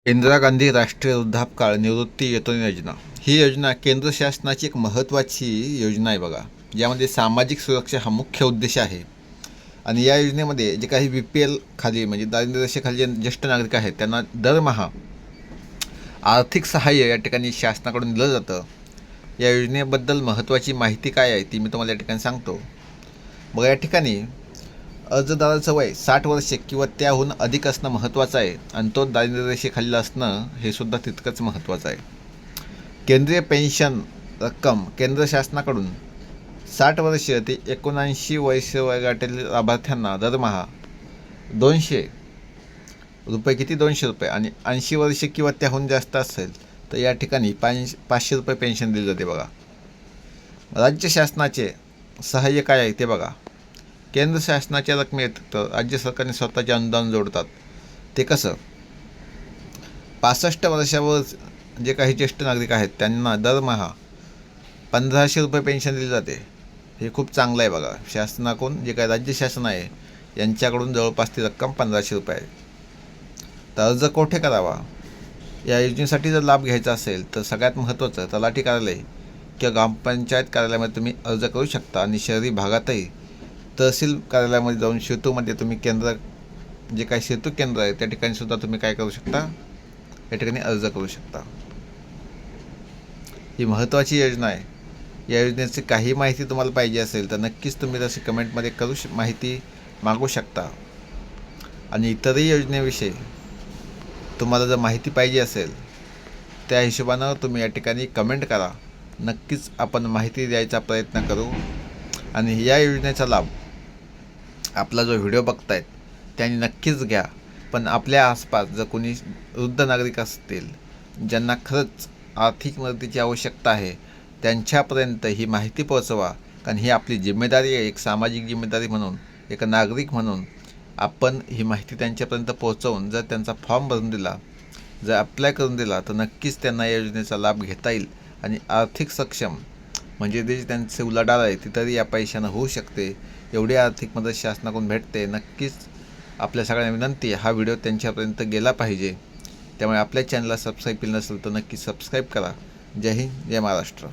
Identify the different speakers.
Speaker 1: इंदिरा गांधी राष्ट्रीय वृद्धापकाळ निवृत्ती वेतन योजना ही योजना केंद्र शासनाची एक महत्त्वाची योजना आहे बघा. यामध्ये सामाजिक सुरक्षा हा मुख्य उद्देश आहे. आणि या योजनेमध्ये जे काही BPL खाली म्हणजे दारिद्र्य रेषेखाली जे ज्येष्ठ नागरिक आहेत त्यांना दरमहा आर्थिक सहाय्य या ठिकाणी शासनाकडून दिलं जातं. या योजनेबद्दल महत्त्वाची माहिती काय आहे ती मी तुम्हाला या ठिकाणी सांगतो. बघा, या ठिकाणी अर्जदाराचं वय 60 वर्षे किंवा त्याहून अधिक असणं महत्त्वाचं आहे आणि तो दारिद्र्य रेषेखाली असणं हे सुद्धा तितकंच महत्त्वाचं आहे. केंद्रीय पेन्शन रक्कम केंद्र शासनाकडून 60 वर्ष ते 79 वर्ष वयोगटातील लाभार्थ्यांना दरमहा 200 रुपये, किती 200 रुपये, आणि 80 वर्ष किंवा त्याहून जास्त असेल तर या ठिकाणी 500 रुपये पेन्शन दिली जाते बघा. राज्य शासनाचे सहाय्य काय आहे ते बघा. केंद्र शासनाच्या रकमेत तर राज्य सरकारने स्वतःचे अनुदान जोडतात. ते कसं, 65 वर्षावर जे काही ज्येष्ठ नागरिक आहेत त्यांना दरमहा 1500 रुपये पेन्शन दिली जाते. हे खूप चांगलं आहे बघा. शासनाकडून जे काही राज्य शासन आहे यांच्याकडून जवळपास ती रक्कम 1500 रुपये आहे. तर अर्ज कोठे करावा? या योजनेसाठी जर लाभ घ्यायचा असेल तर सगळ्यात महत्त्वाचं तलाठी कार्यालय किंवा ग्रामपंचायत कार्यालयामध्ये तुम्ही अर्ज करू शकता. आणि शहरी भागातही तहसील कार्यालयामध्ये जाऊन सेतूमध्ये तुम्ही केंद्र जे काही सेतू केंद्र आहे त्या ठिकाणी सुद्धा तुम्ही काय करू शकता, या ठिकाणी अर्ज करू शकता. ही महत्त्वाची योजना आहे. या योजनेची काही माहिती तुम्हाला पाहिजे असेल तर नक्कीच तुम्ही तशी कमेंटमध्ये माहिती मागू शकता. आणि इतरही योजनेविषयी तुम्हाला जर माहिती पाहिजे असेल त्या हिशोबानं तुम्ही या ठिकाणी कमेंट करा. नक्कीच आपण माहिती द्यायचा प्रयत्न करू. आणि या योजनेचा लाभ आपला जो व्हिडिओ बघतायत त्यांनी नक्कीच घ्या. पण आपल्या आसपास जर कोणी वृद्ध नागरिक असतील ज्यांना खरंच आर्थिक मदतीची आवश्यकता आहे त्यांच्यापर्यंत ही माहिती पोहोचवा. कारण ही आपली जिम्मेदारी आहे, एक सामाजिक जिम्मेदारी म्हणून, एक नागरिक म्हणून आपण ही माहिती त्यांच्यापर्यंत पोहोचवून जर त्यांचा फॉर्म भरून दिला, जर अप्लाय करून दिला तर नक्कीच त्यांना या योजनेचा लाभ घेता येईल. आणि आर्थिक सक्षम म्हणजे जे त्यांचे उलाढाल आहे ती तरी या पैशानं होऊ शकते. एवढी आर्थिक मदत शासनाकडून भेटते. नक्कीच आपल्या सगळ्यांना विनंती आहे, हा व्हिडिओ त्यांच्यापर्यंत गेला पाहिजे. त्यामुळे आपल्या चॅनलला सबस्क्राईब केलं नसेल तर नक्की सबस्क्राईब करा. जय हिंद, जय महाराष्ट्र.